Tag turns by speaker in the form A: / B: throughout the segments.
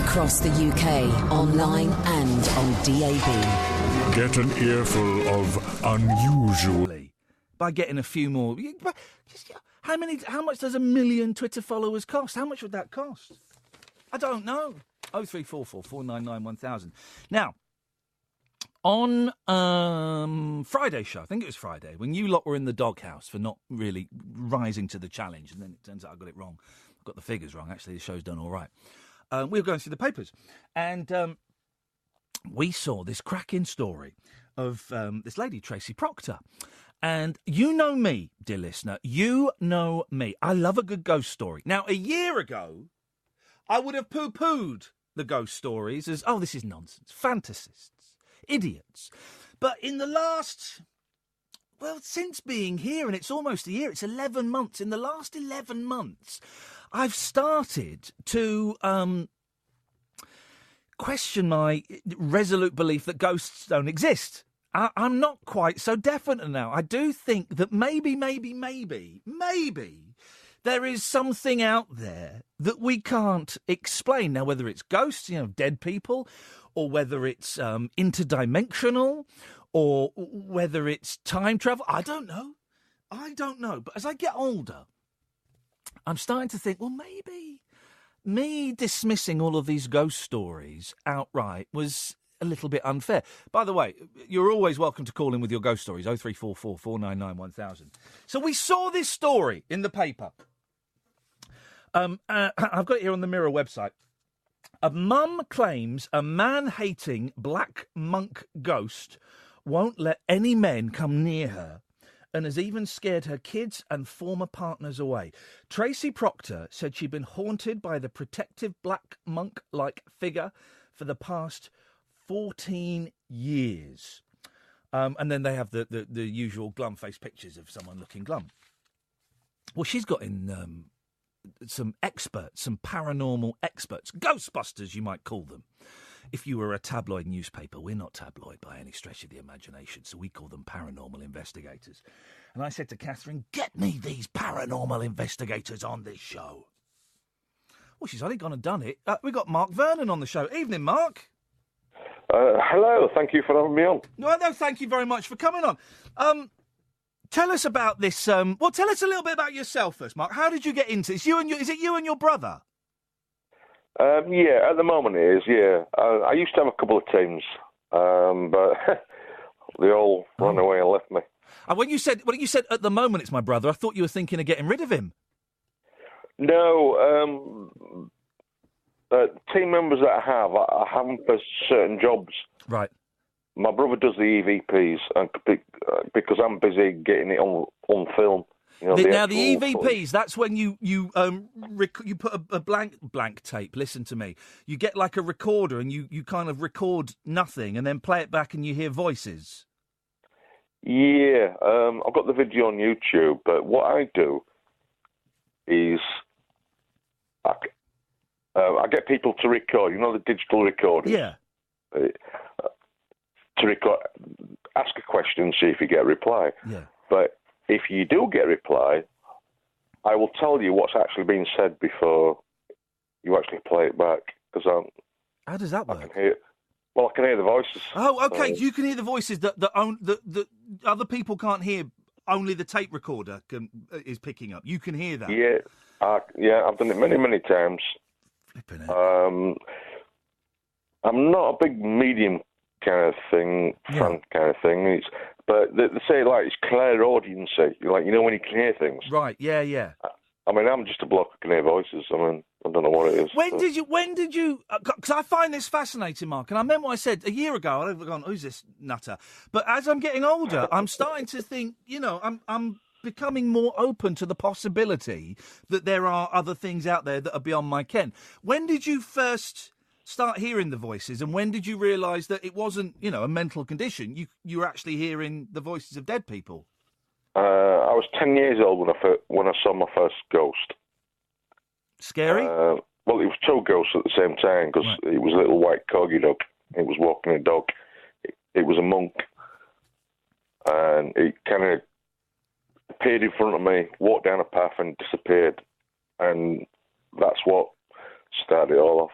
A: across the UK, online and on DAB.
B: Get an earful of unusual.
C: By getting a few more. How much does 1 million Twitter followers cost? How much would that cost? I don't know. 0344 499 1000. Now, on Friday's show, I think it was Friday, when you lot were in the doghouse for not really rising to the challenge, and then it turns out I got it wrong. I got the figures wrong. Actually, the show's done all right. We were going through the papers, and we saw this cracking story of this lady, Tracy Proctor. And you know me, dear listener, you know me. I love a good ghost story. Now, a year ago, I would have poo-pooed the ghost stories as, oh, this is nonsense, fantasists, idiots. But in the last, well, since being here, and it's almost a year, it's 11 months, in the last 11 months, I've started to question my resolute belief that ghosts don't exist. I'm not quite so definite now. I do think that maybe there is something out there that we can't explain. Now, whether it's ghosts, dead people, or whether it's interdimensional, or whether it's time travel, I don't know. But as I get older, I'm starting to think, well, maybe me dismissing all of these ghost stories outright was a little bit unfair. By the way, you're always welcome to call in with your ghost stories, 0344 499 1000. So we saw this story in the paper. I've got it here on the Mirror website. A mum claims a man-hating black monk ghost won't let any men come near her and has even scared her kids and former partners away. Tracy Proctor said she'd been haunted by the protective black monk-like figure for the past 14 years. And then they have the usual glum-faced pictures of someone looking glum. Well, she's got in some experts, some paranormal experts, Ghostbusters, you might call them. If you were a tabloid newspaper, we're not tabloid by any stretch of the imagination, so we call them paranormal investigators. And I said to Catherine, get me these paranormal investigators on this show. Well, she's only gone and done it. We got Mark Vernon on the show. Evening, Mark.
D: Hello, thank you for having me on.
C: No, thank you very much for coming on. Tell us about this. Tell us a little bit about yourself first, Mark. How did you get into this? Is it you and your brother?
D: Yeah, at the moment it is, yeah. I used to have a couple of teams, but they all ran away and left me.
C: And when you said at the moment it's my brother, I thought you were thinking of getting rid of him.
D: No, team members that I have them for certain jobs.
C: Right.
D: My brother does the EVPs, and because I'm busy getting it on film.
C: Now the EVPs, that's when you put a blank tape. Listen to me. You get like a recorder and you kind of record nothing and then play it back and you hear voices.
D: Yeah, I've got the video on YouTube, but what I do is I get people to record, the digital recorders.
C: Yeah.
D: To record, ask a question, see if you get a reply.
C: Yeah.
D: But if you do get a reply, I will tell you what's actually been said before you actually play it back. Because
C: how does that work?
D: I can hear the voices.
C: Oh, okay. You can hear the voices that other people can't hear. Only the tape recorder is picking up. You can hear that.
D: Yeah, I've done it many, many times.
C: Flipping it.
D: I'm not a big medium kind of thing, fan kind of thing. But they say it's clairaudiency, when you can hear things.
C: Right. Yeah.
D: I mean, I'm just a bloke who can hear voices. I mean, I don't know what it is.
C: When did you? Because I find this fascinating, Mark. And I remember what I said a year ago. I've gone, who's this nutter? But as I'm getting older, I'm starting to think. I'm becoming more open to the possibility that there are other things out there that are beyond my ken. When did you first start hearing the voices, and when did you realise that it wasn't, a mental condition? You were actually hearing the voices of dead people.
D: I was 10 years old when I saw my first ghost.
C: Scary?
D: Well, it was two ghosts at the same time, because it was a little white corgi dog. It was walking a dog. It was a monk, and it kind of appeared in front of me, walked down a path, and disappeared. And that's what started it all off.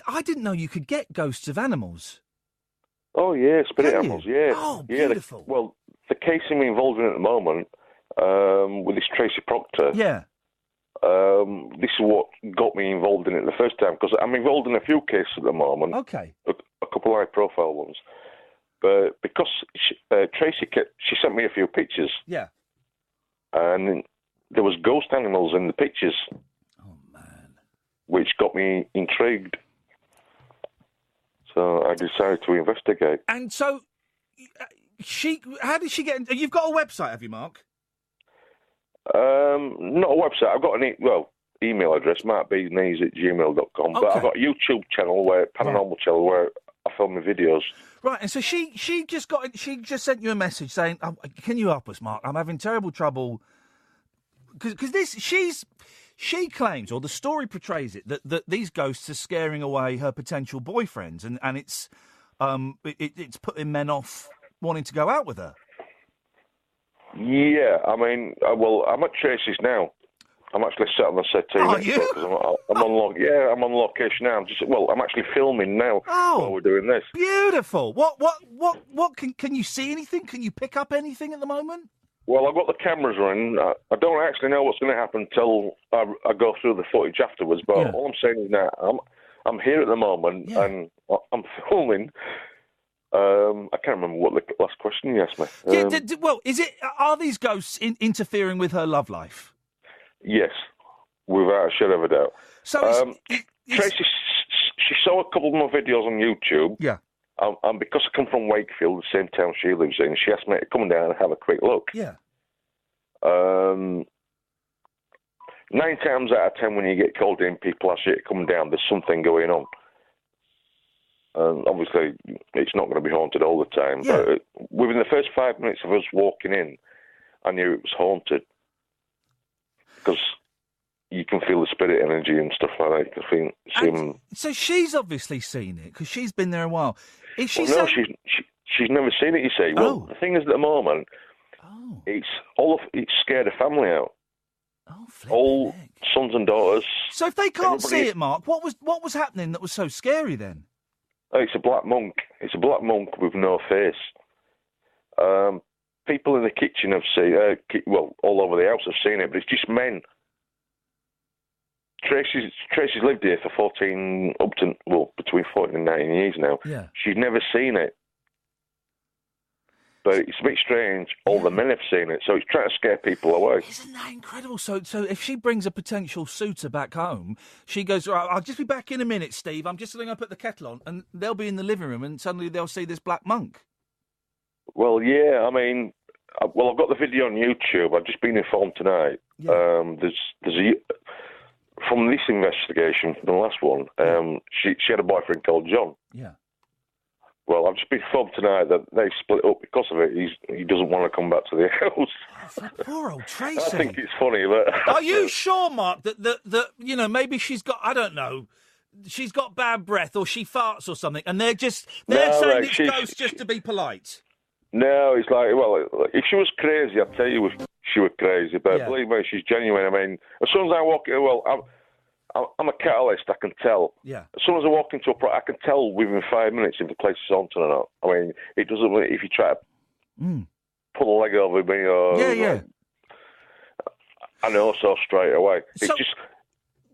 C: I didn't know you could get ghosts of animals.
D: Oh, yeah, spirit
C: Can you?
D: animals, yeah.
C: Oh,
D: yeah,
C: beautiful.
D: The case I'm involved in at the moment, with this Tracy Proctor,
C: Yeah.
D: this is what got me involved in it the first time, because I'm involved in a few cases at the moment.
C: Okay.
D: A couple of high-profile ones. But because Tracy she sent me a few pictures.
C: Yeah.
D: And there was ghost animals in the pictures.
C: Oh, man.
D: Which got me intrigued. So I decided to investigate.
C: And so, how did she get... You've got a website, have you, Mark?
D: Not a website. I've got an email address, markbnees@gmail.com.
C: Okay.
D: But I've got a YouTube channel, paranormal channel, where I film my videos.
C: Right, and so she just sent you a message saying, "Can you help us, Mark? I'm having terrible trouble." Because she claims, or the story portrays it, that these ghosts are scaring away her potential boyfriends, and it's putting men off wanting to go out with her.
D: Yeah, I mean, I'm at Tracy's now. I'm actually sat on the settee.
C: Are you?
D: I'm on location now. I'm actually filming now while we're doing this.
C: Beautiful. What can you see anything? Can you pick up anything at the moment?
D: Well, I've got the cameras running. I don't actually know what's going to happen until I go through the footage afterwards. But all I'm saying is now I'm here at the moment and I'm filming. I can't remember what the last question you asked me.
C: Are these ghosts interfering with her love life?
D: Yes, without a shadow of a doubt.
C: So
D: Tracy, she saw a couple of my videos on YouTube.
C: Yeah.
D: And because I come from Wakefield, the same town she lives in, she asked me to come down and have a quick look.
C: Yeah.
D: 9 times out of 10 when you get called in, people ask you to come down, there's something going on. And obviously, it's not going to be haunted all the time.
C: Yeah.
D: But within the first 5 minutes of us walking in, I knew it was haunted. Because you can feel the spirit energy and stuff like that.
C: So she's obviously seen it, because she's been there a while. Is she
D: no, she's never seen it, you see. Well, the thing is, at the moment, it's scared the family out.
C: Oh,
D: all sons and daughters.
C: So if they can't see it, Mark, what was happening that was so scary then?
D: It's a black monk. It's a black monk with no face. People in the kitchen have seen, all over the house have seen it, but it's just men. Tracy's lived here for between 14 and 19 years now.
C: Yeah.
D: She's never seen it. But it's a bit strange. All the men have seen it, so it's trying to scare people away.
C: Isn't that incredible? So if she brings a potential suitor back home, she goes, "Right, I'll just be back in a minute, Steve. I'm just going to put the kettle on," and they'll be in the living room, and suddenly they'll see this black monk.
D: Well, yeah, I mean, I've got the video on YouTube. I've just been informed tonight. Yeah. There's from this investigation, the last one, she had a boyfriend called John.
C: Yeah.
D: Well, I've just been informed tonight that they split up because of it. He doesn't want to come back to the house.
C: Oh, poor old Tracy.
D: I think it's funny, but...
C: Are you sure, Mark, that maybe she's got, I don't know, she's got bad breath or she farts or something, and they're saying it's ghosts just to be polite? No,
D: it's like, if she was crazy, I'd tell you she was crazy, but believe me, she's genuine. I mean, as soon as I walk in, I'm a catalyst, I can tell.
C: Yeah.
D: As soon as I walk into I can tell within 5 minutes if the place is haunted or not. I mean, it doesn't, if you try to pull a leg over me or... Yeah. I know so straight away. It's just...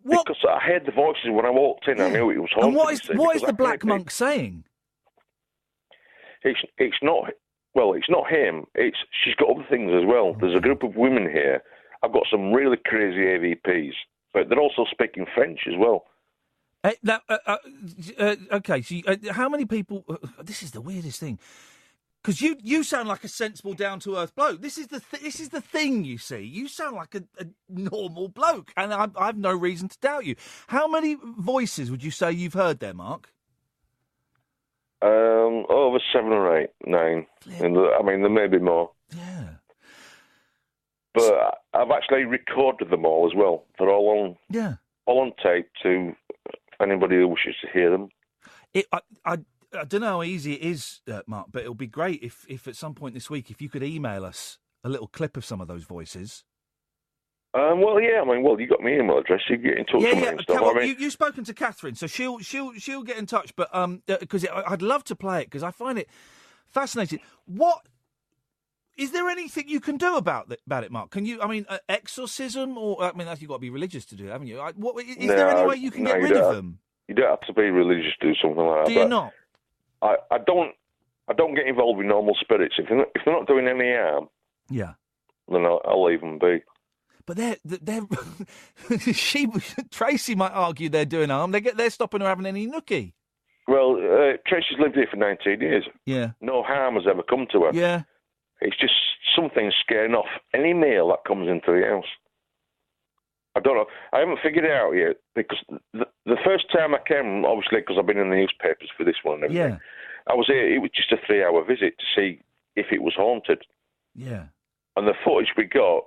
D: Because I heard the voices when I walked in, I knew it was haunted.
C: And what is the black monk saying?
D: It's not... Well, it's not him. She's got other things as well. There's a group of women here. I've got some really crazy AVPs, but they're also speaking French as well.
C: Okay, so how many people... this is the weirdest thing. Because you sound like a sensible, down-to-earth bloke. This is the thing, you see. You sound like a normal bloke, and I've no reason to doubt you. How many voices would you say you've heard there, Mark?
D: Over 7 or 8, 9. And I mean, there may be more.
C: Yeah.
D: But I've actually recorded them all as well. They're all on tape to anybody who wishes to hear them.
C: I don't know how easy it is, Mark, but it'll be great if at some point this week, if you could email us a little clip of some of those voices.
D: Well, yeah. I mean, you got my email address. You get in touch with me and stuff.
C: Well,
D: I mean,
C: you've spoken to Catherine, so she'll get in touch. But because I'd love to play it because I find it fascinating. What is there anything you can do about it, Mark? Can you? I mean, exorcism, or I mean, you've got to be religious to do it, haven't you? Is there any way you can get rid of them?
D: You don't have to be religious to do something like that.
C: Do you not?
D: I don't get involved with normal spirits. If they're not doing any harm,
C: yeah,
D: then I'll leave them be.
C: But they're Tracy might argue they're doing harm. They're stopping her having any nookie.
D: Well, Tracy's lived here for 19 years.
C: Yeah.
D: No harm has ever come to her.
C: Yeah.
D: It's just something scaring off any male that comes into the house. I don't know. I haven't figured it out yet because the first time I came, obviously, because I've been in the newspapers for this one and everything, I was here. It was just a 3-hour visit to see if it was haunted.
C: Yeah.
D: And the footage we got,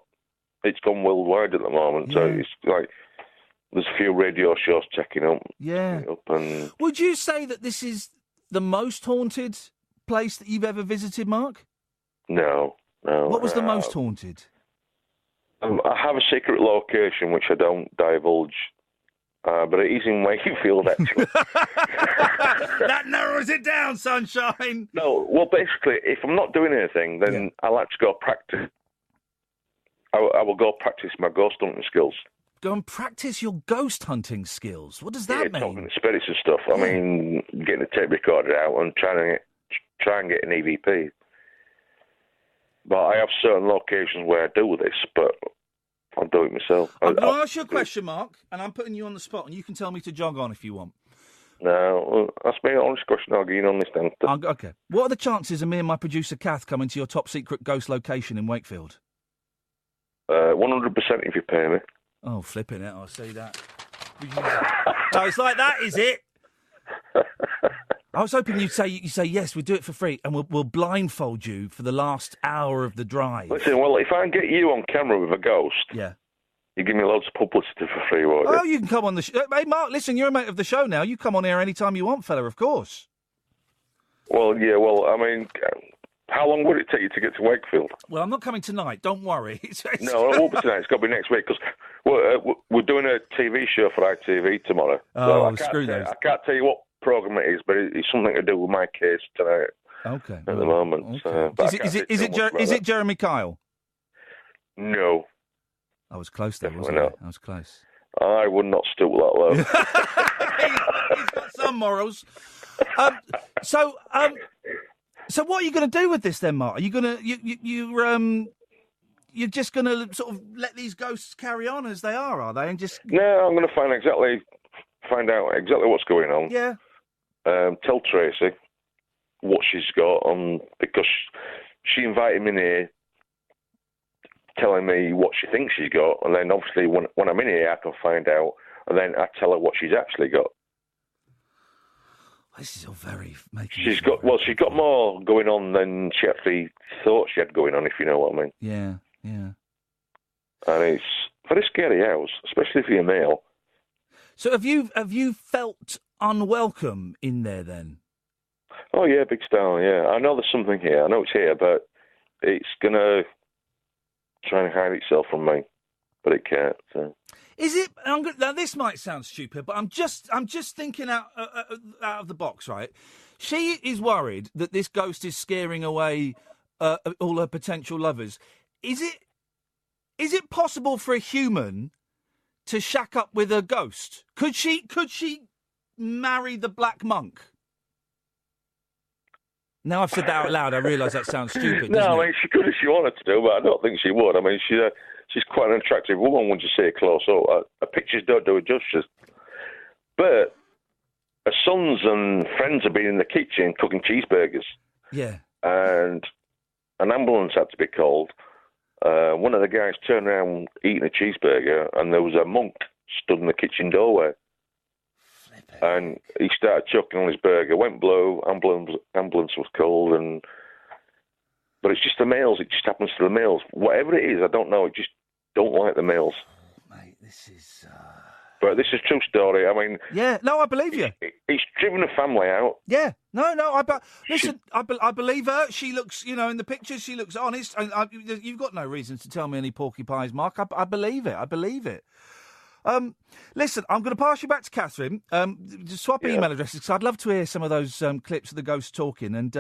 D: it's gone worldwide at the moment.
C: Yeah.
D: So it's like there's a few radio shows checking up.
C: Yeah.
D: And
C: would you say that this is the most haunted place that you've ever visited, Mark?
D: No.
C: What was the most haunted?
D: I have a secret location which I don't divulge, but it is in Wakefield, actually.
C: That narrows it down, sunshine.
D: No, well, basically, if I'm not doing anything, then I'll have to go practice. I will go practice my ghost hunting skills.
C: Go and practice your ghost hunting skills. What does that mean?
D: Talking to spirits and stuff. I mean, getting a tape recorder out and try and get an EVP. But I have certain locations where I do this, but I'll do it myself.
C: I'm going to ask you a question, Mark, and I'm putting you on the spot, and you can tell me to jog on if you want.
D: No, ask me an honest question. I'll give you an honest answer.
C: Okay. What are the chances of me and my producer Kath coming to your top secret ghost location in Wakefield?
D: 100% if you pay me.
C: Oh, flipping it! I see that. No, it's like that, is it? I was hoping you'd say yes. We'll do it for free, and we'll blindfold you for the last hour of the drive.
D: Listen, well, if I can get you on camera with a ghost, you give me loads of publicity for free, won't you?
C: Oh, you can come on the show. Hey, Mark, listen, you're a mate of the show now. You come on here anytime you want, fella. Of course.
D: Well, yeah. Well, I mean, how long would it take you to get to Wakefield?
C: Well, I'm not coming tonight. Don't worry.
D: No, it won't be tonight. It's got to be next week because we're doing a TV show for ITV tomorrow.
C: Oh,
D: so
C: screw those.
D: I can't tell you what program it is, but it's something to do with my case tonight.
C: Okay.
D: At the moment.
C: Okay. Is it Jeremy Kyle?
D: No.
C: I was close there, wasn't
D: Definitely
C: I? I was close.
D: I would not stoop that low.
C: He's got some morals. So what are you going to do with this then, Mark? Are you going to you're just going to sort of let these ghosts carry on as they are they? And just
D: No, I'm going to find out exactly what's going on.
C: Yeah.
D: Tell Tracy what she's got on because she invited me in here, telling me what she thinks she's got, and then obviously when I'm in here, I can find out, and then I tell her what she's actually got.
C: This is all very making.
D: She's got more going on than she actually thought she had going on, if you know what I mean.
C: Yeah, yeah.
D: And it's a very scary house, especially for a male.
C: So have you felt unwelcome in there then?
D: Oh yeah, big style. Yeah, I know there's something here. I know it's here, but it's gonna try and hide itself from me, but it can't. So.
C: Is it? Now this might sound stupid, but I'm just thinking out of the box, right? She is worried that this ghost is scaring away all her potential lovers. Is it possible for a human to shack up with a ghost? Could she marry the Black Monk? Now I've said that out loud, I realise that sounds stupid.
D: No, I mean, she could if she wanted to do, but I don't think she would. I mean, she's quite an attractive woman when you see her close up. Her pictures don't do her justice. But her sons and friends have been in the kitchen cooking cheeseburgers.
C: Yeah.
D: And an ambulance had to be called. One of the guys turned around eating a cheeseburger, and there was a monk stood in the kitchen doorway. And he started choking on his burger, went blue, ambulance was called, but it's just the males, it just happens to the males. Whatever it is, I don't know, I just don't like the males.
C: Mate, this is...
D: But this is a true story. I mean...
C: Yeah, no, I believe you.
D: He's driven a family out.
C: Yeah, no, listen, I believe her. She looks, in the pictures, she looks honest. You've got no reason to tell me any porcupines, Mark. I believe it. I believe it. Listen, I'm going to pass you back to Catherine. Just swap email addresses, because I'd love to hear some of those clips of the ghosts talking. And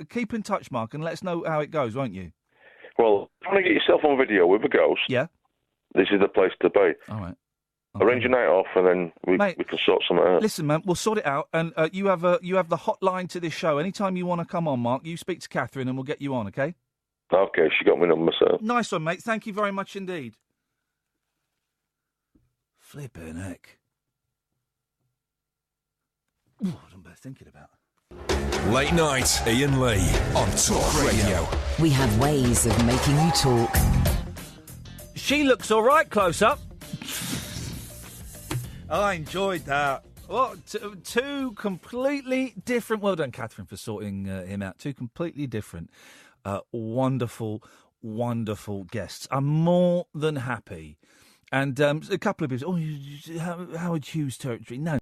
C: keep in touch, Mark, and let us know how it goes, won't you?
D: Well, if you want to get yourself on video with a ghost, this is the place to be.
C: All right.
D: Arrange a night off, and then we can sort something out.
C: Listen, man, we'll sort it out. And you have the hotline to this show. Anytime you want to come on, Mark, you speak to Catherine, and we'll get you on, okay?
D: Okay, she got my number, sir.
C: Nice one, mate. Thank you very much indeed. Flippin' heck. Ooh, what am I thinking about?
E: Late night, Ian Lee on Talk Radio.
A: We have ways of making you talk.
C: She looks all right close up. I enjoyed that. Well, two completely different... Well done, Catherine, for sorting him out. Two completely different, wonderful, wonderful guests. I'm more than happy. And a couple of people, Howard Hughes territory. No.